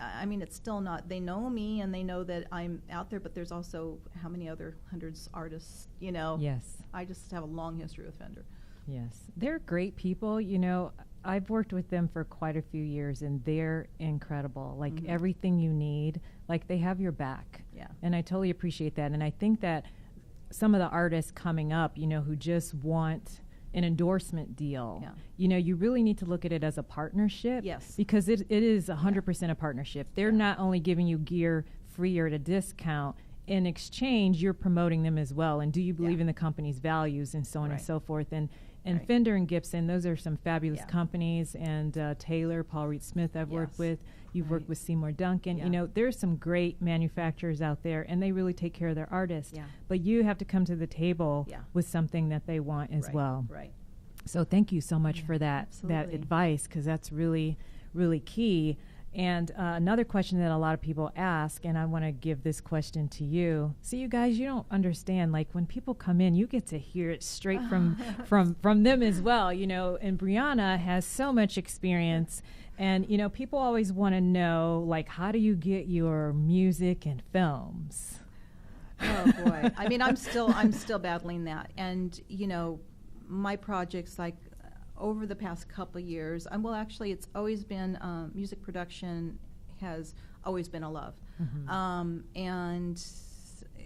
I mean, it's still not. They know me and they know that I'm out there, but there's also how many other hundreds artists, you know. Yes. I just have a long history with Fender. Yes, they're great people. You know, I've worked with them for quite a few years, and they're incredible. Like Mhm. everything you need, like they have your back. Yeah. And I totally appreciate that. And I think that some of the artists coming up, you know, who just want an endorsement deal, Yeah. you know, you really need to look at it as a partnership. Yes. Because it is 100% a partnership. They're Yeah. not only giving you gear free or at a discount. In exchange, you're promoting them as well. And do you believe Yeah. in the company's values and so on and Right. so forth? And Right. Fender and Gibson, those are some fabulous Yeah. companies. And Taylor, Paul Reed Smith, I've worked Yes. with. You've worked Right. with Seymour Duncan. Yeah. You know, there's some great manufacturers out there, and they really take care of their artists. Yeah. But you have to come to the table Yeah. with something that they want as Right. well. Right. So thank you so much Yeah, for that absolutely. advice, because that's really, really key. And another question that a lot of people ask, and I want to give this question to you. See, you guys, you don't understand. Like when people come in, you get to hear it straight from them as well. You know, and Briana has so much experience, and you know, people always want to know, like, how do you get your music and films? Oh boy. I mean, I'm still battling that. And you know, my projects, like over the past couple of years, well, actually, it's always been music production has always been a love. Mhm. And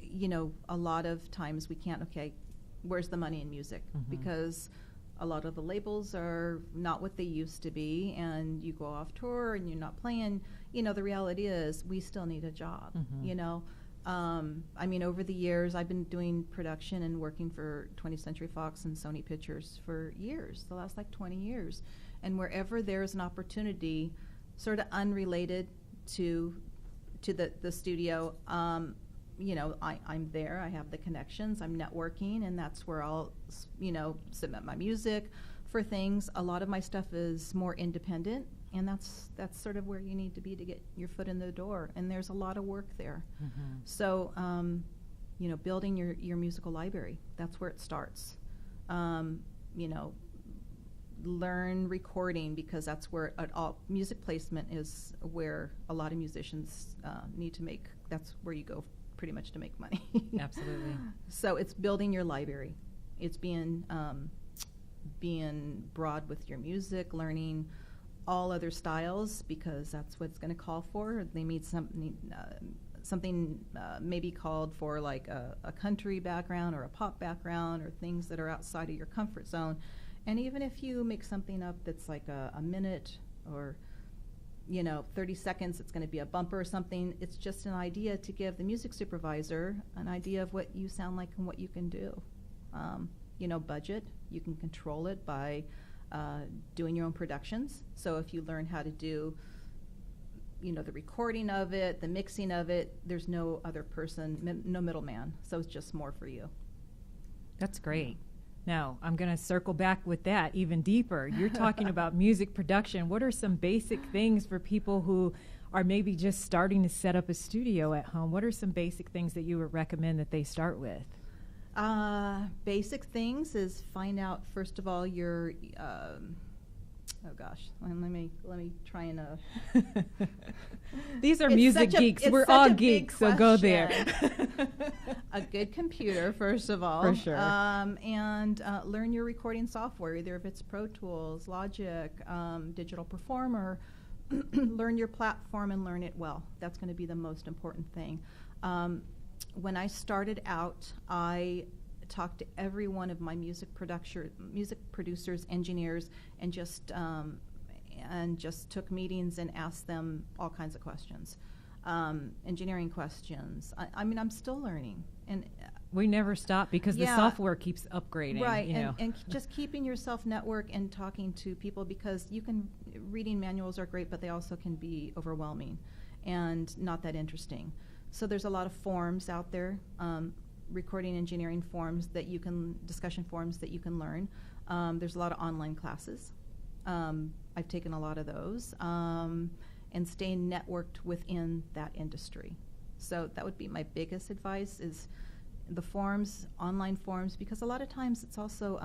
you know, a lot of times we can't. Okay, where's the money in music? Mhm. Because a lot of the labels are not what they used to be, and you go off tour and you're not playing. You know, the reality is we still need a job. Mhm. You know. I mean, over the years, I've been doing production and working for 20th Century Fox and Sony Pictures for years, the last like 20 years. And wherever there's an opportunity, sort of unrelated to the studio, you know, I'm there. I have the connections. I'm networking, and that's where I'll, you know, submit my music for things. A lot of my stuff is more independent, and that's sort of where you need to be to get your foot in the door. And there's a lot of work there. Mhm. So, you know, building your musical library, that's where it starts. You know, learn recording, because that's where music placement is where a lot of musicians need to make, that's where you go pretty much to make money. Absolutely. So it's building your library. It's being broad with your music, learning all other styles, because that's what it's going to call for. They need something maybe called for like a country background or a pop background, or things that are outside of your comfort zone. And even if you make something up that's like a minute or, you know, 30 seconds, it's going to be a bumper or something. It's just an idea to give the music supervisor an idea of what you sound like and what you can do. You know, budget, you can control it by doing your own productions. So if you learn how to do, you know, the recording of it, the mixing of it, there's no other person, no middleman. So it's just more for you. That's great. Now, I'm going to circle back with that even deeper. You're talking about music production. What are some basic things for people who are maybe just starting to set up a studio at home? What are some basic things that you would recommend that they start with? Basic things is find out, first of all, your, oh gosh, let me try and, These are It's music such a- geeks. it's We're such all a big geeks, so go there. a good computer, first of all. For sure. And learn your recording software, either if it's Pro Tools, Logic, Digital Performer. Learn your platform and learn it well. That's going to be the most important thing. When I started out, I talked to every one of my music producers, engineers, and just took meetings and asked them all kinds of questions, engineering questions. I mean, I'm still learning, and We never stop because the Yeah. software keeps upgrading. right, You know. and just keeping yourself network and talking to people, because reading manuals are great, but they also can be overwhelming and not that interesting. So there's a lot of forums out there, recording engineering forums discussion forums that you can learn. There's a lot of online classes. I've taken a lot of those, and staying networked within that industry. So that would be my biggest advice, is the forums, online forums, because a lot of times it's also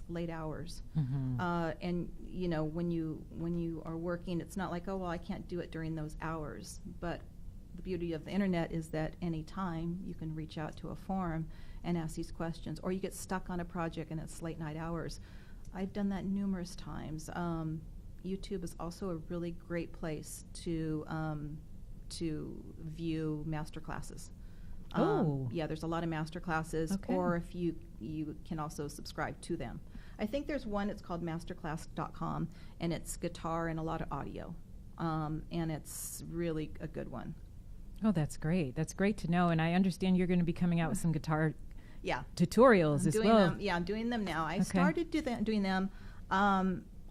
late hours. Mhm. And you know, when you are working, it's not like, oh well, I can't do it during those hours. But the beauty of the internet is that any time you can reach out to a forum and ask these questions, or you get stuck on a project and it's late night hours. I've done that numerous times. YouTube is also a really great place to view master classes. Yeah, there's a lot of master classes, Okay. or if you can also subscribe to them. I think there's one, it's called masterclass.com, and it's guitar and a lot of audio, and it's really a good one. Oh, that's great. That's great to know. And I understand you're going to be coming out with some guitar Yeah. tutorials as well. I'm doing them now. I Okay. started doing them.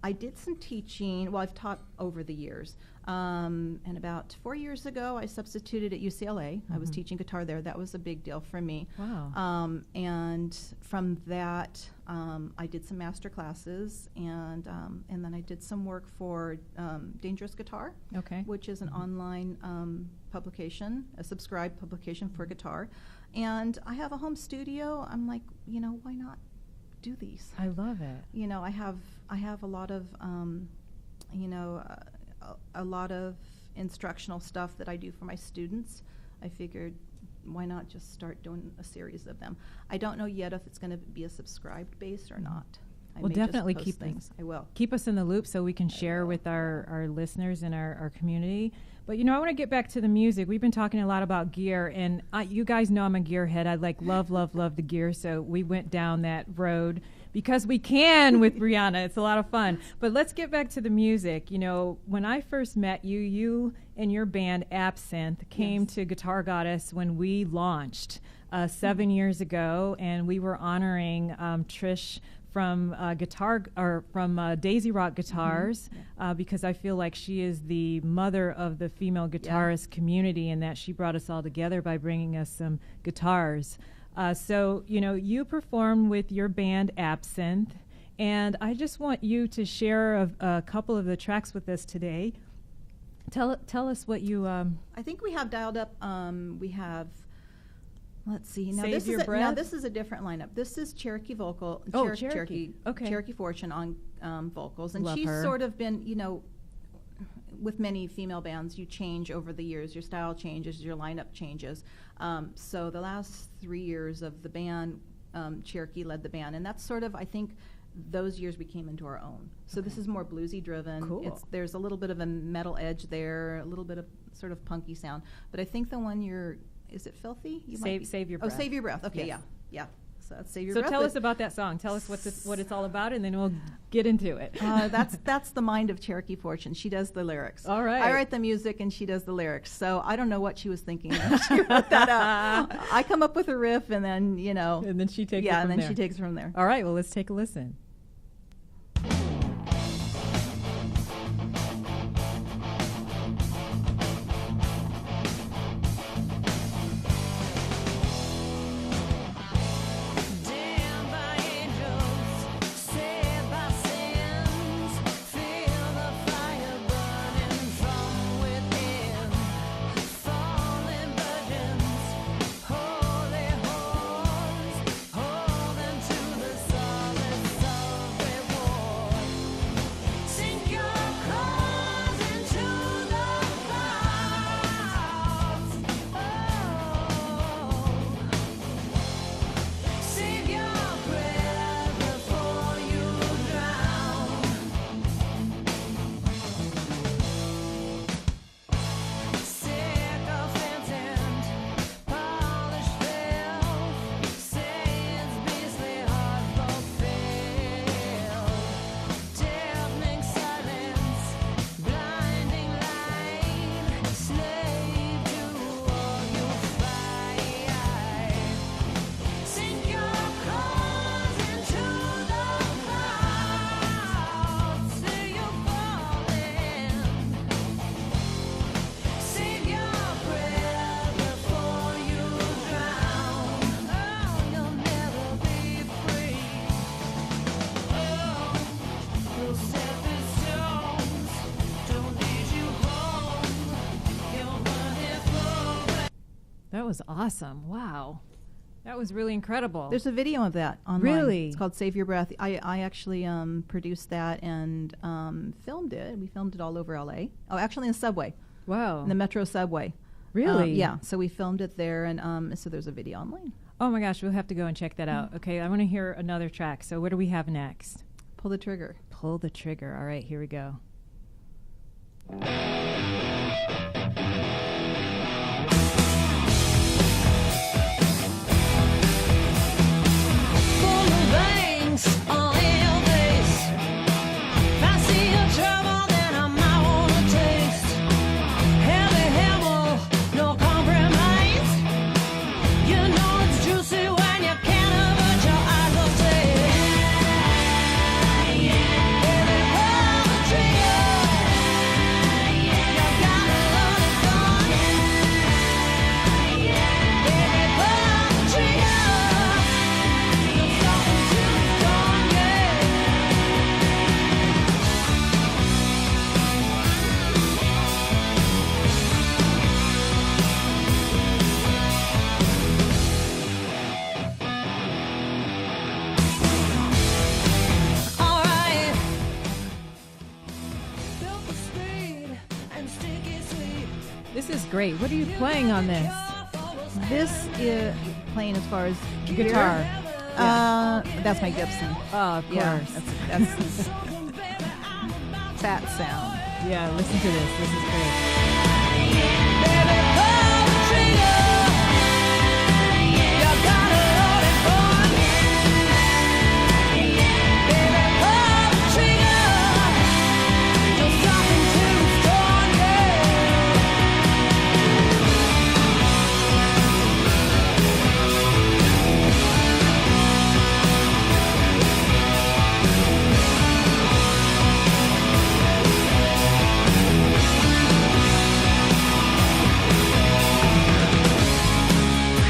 I did some teaching. Well, I've taught over the years. And about 4 years ago, I substituted at UCLA. I was teaching guitar there. That was a big deal for me. Wow. And from that, I did some master classes, and then I did some work for Dangerous Guitar, Okay. which is an online publication, a subscribed publication for guitar. And I have a home studio. I'm like, why not do these? I love it. I have a lot of, a lot of instructional stuff that I do for my students. I figured, why not just start doing a series of them? I don't know yet if it's going to be a subscribed base or not. I Well, may just definitely post keep things. I will. Keep us in the loop so we can share with our listeners and our community. But, I want to get back to the music. We've been talking a lot about gear, and you guys know I'm a gearhead. I love the gear, so we went down that road because we can with Briana. It's a lot of fun. But let's get back to the music. When I first met you, you and your band Absinthe came Yes. to Guitar Goddess when we launched 7 years ago, and we were honoring Trish from Daisy Rock Guitars, because I feel like she is the mother of the female guitarist community, and that she brought us all together by bringing us some guitars. So you performed with your band Absinthe, and I just want you to share a couple of the tracks with us today. Tell us what you. I think we have dialed up. We have. Let's see. Now Save Your Breath? Now this is a different lineup. This is Cherokee Vocal. Oh, Cherokee. Okay. Cherokee Fortune on vocals, and Love she's her. sort of been, with many female bands, you change over the years. Your style changes, your lineup changes. So the last 3 years of the band, Cherokee led the band, and that's sort of, I think, those years we came into our own. So this is more bluesy driven. Cool. There's a little bit of a metal edge there, a little bit of sort of punky sound. But I think the one is it Filthy? Save Your Breath. Oh, Save Your Breath. Okay, Yes. yeah. So that's Save Your So Breath. tell us about that song. Tell us what it's all about, and then we'll get into it. That's the mind of Cherokee Fortune. She does the lyrics. All right. I write the music and she does the lyrics. So I don't know what she was thinking when she wrote that up. I come up with a riff and then, And then she takes it yeah, from and then there. she takes it from there. All right, well, let's take a listen. Damned by angels, saved by sins, feel the fire burning from within, falling virgins, holy horns, holding to the solace of reward. Sink your claws into the clouds. Save your breath before you drown. Sycophant, polished filth, Satan's beastly heart fulfilled. Deafening silence, blinding light, slave to all you fight. Sink your claws into the clouds till you're falling. Save your breath before you drown. Oh, you'll never be free. Oh, those stepping stones don't lead you home. You're running for. That was awesome. Wow. That was really incredible. There's a video of that online. Really? It's called Save Your Breath. I actually produced that and filmed it. We filmed it all over LA. Oh, actually in the subway, wow. in the Metro subway. Really? Yeah. So we filmed it there, and so there's a video online. Oh, my gosh. We'll have to go and check that out. Okay, I want to hear another track. So what do we have next? Pull the trigger. Pull the Trigger. All right, here we go. Full of bangs all in your face. Fancy your trouble, then I might wanna taste. Heavy hammer, no compromise. You know it's juicy when you can't avert your eyes will say, baby, pull the trigger. You gotta love it gone. Baby, pull the trigger. You're talking to the dawn, yeah. All right. Built for speed and sticky sweet. This is great. What are you playing on this? This is playing as far as Guitar. That's my Gibson. Oh, of course. Yeah, that's fat sound. Yeah, listen to this. This is great. Baby, pull the trigger. You gotta load it, boy. Baby, pull the trigger. You're talking to the storm, yeah.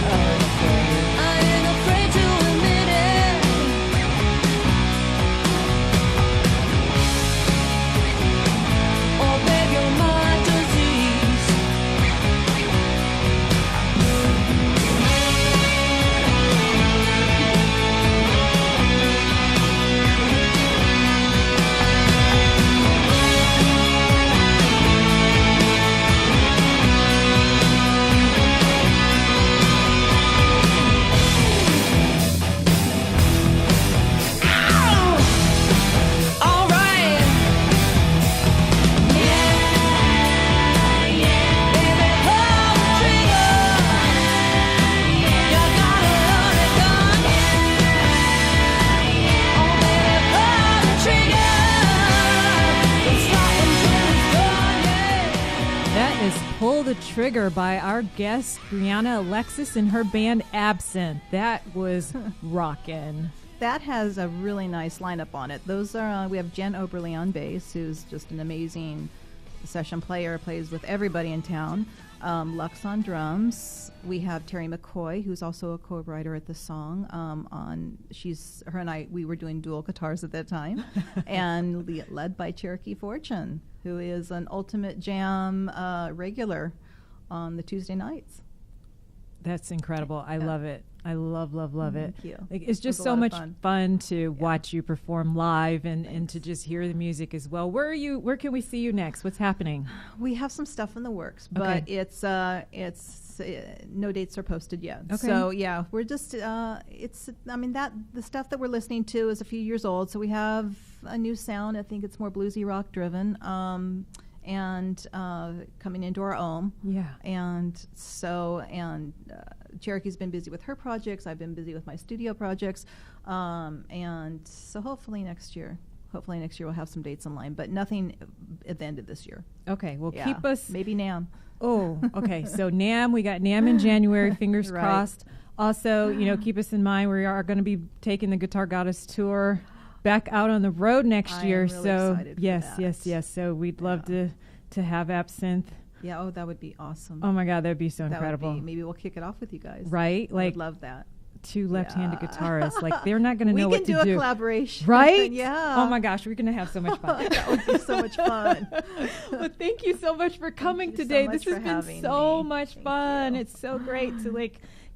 I ain't afraid to admit it. Or beg your mind disease. All right. Baby, pull the trigger. You gotta love it gone. Oh, baby, pull the trigger. It's talking to the storm, yeah. That is Pull the Trigger by our guest, Briana Alexis, and her band Absinthe. That was rockin'. That has a really nice lineup on it. Those are we have Jen Oberly on bass, who's just an amazing session player, plays with everybody in town. Lux on drums. We have Terry McCoy, who's also a co-writer at the song. Her and I, we were doing dual guitars at that time, and led by Cherokee Fortune, who is an Ultimate Jam regular on the Tuesday nights. That's incredible. I love it. I love it. Thank you. Like, it's just It was a so lot much of fun. fun to watch you perform live and to just hear the music as well. Where can we see you next? What's happening? We have some stuff in the works, Okay. but it's no dates are posted yet. Okay. So yeah, we're just the stuff that we're listening to is a few years old. So we have a new sound. I think it's more bluesy rock driven. And coming into our own. Yeah. And Cherokee's been busy with her projects. I've been busy with my studio projects. And so hopefully next year we'll have some dates in line, but nothing at the end of this year. Okay. Well, Yeah. keep us. Maybe NAMM. Oh, okay. So NAMM, we got NAMM in January. Fingers Right. crossed. Also, keep us in mind. We are going to be taking the Guitar Goddess tour back out on the road next I am year. really So excited for yes. that. So we'd love to have Absinthe. Yeah, oh, that would be awesome. Oh my God, that'd be so That would incredible. be, maybe we'll kick it off with you guys. Right? I Like would love that. two left-handed Yeah. guitarists. Like they're not going to We know can what to do a do. collaboration. Right? Yeah. Oh my gosh, we're going to have so much fun. That would be so much fun. Well, thank you so much for coming you so today. much this has for been having so me. much Thank fun. you. It's so great to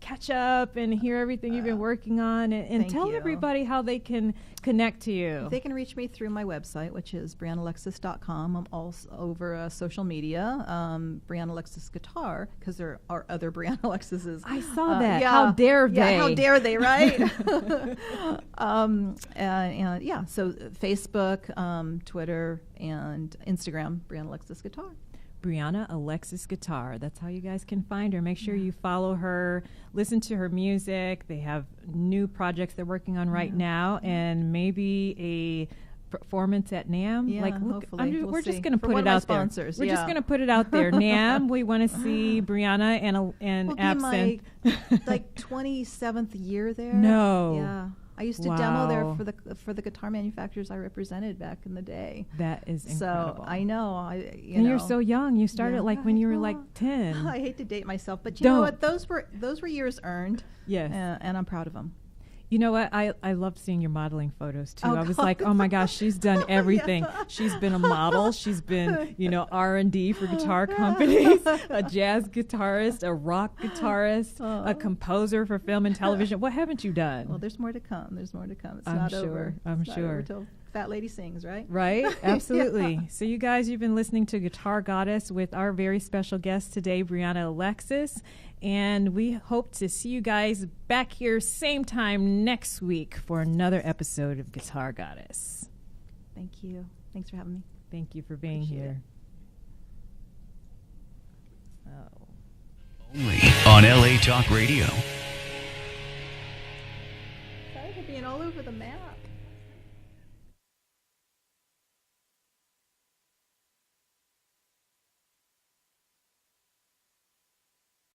catch up and hear everything you've been working on, and Thank tell you. everybody how they can connect to you. They can reach me through my website, which is brianaalexis.com. I'm also over social media, Briana Alexis Guitar, because there are other Briana Alexises. I saw that. Yeah. How dare they? Yeah, how dare they, right? And yeah, so Facebook, Twitter, and Instagram, Briana Alexis Guitar. Briana Alexis Guitar. That's how you guys can find her. Make sure you follow her, listen to her music. They have new projects they're working on right now, and maybe a performance at NAMM. Yeah, hopefully. we're We'll just see. going to For put one it of my out there. sponsors, We're just yeah. going to put it out there. NAMM, we want to see Briana and Will be Absinthe. my 27th year there. No. Yeah. I used to demo there Wow. for the guitar manufacturers I represented back in the day. That is incredible. So I know. And you're so young. You started Yeah, like when I you were know. like 10. I hate to date myself, but you know Don't. what? Those were years earned. Yes. And I'm proud of them. You know what? I loved seeing your modeling photos too. Oh, I was God. like, oh my gosh, she's done everything. Yeah. She's been a model. She's been, R&D for guitar companies, a jazz guitarist, a rock guitarist, a composer for film and television. What haven't you done? Well, there's more to come. There's more to come. It's I'm not sure. over. I'm It's not sure. over till Fat Lady sings, right? Right? Absolutely. Yeah. So you guys, you've been listening to Guitar Goddess with our very special guest today, Briana Alexis. And we hope to see you guys back here same time next week for another episode of Guitar Goddess. Thank you. Thanks for having me. Thank you for being Appreciate here. Oh. Only on LA Talk Radio. Sorry for being all over the map.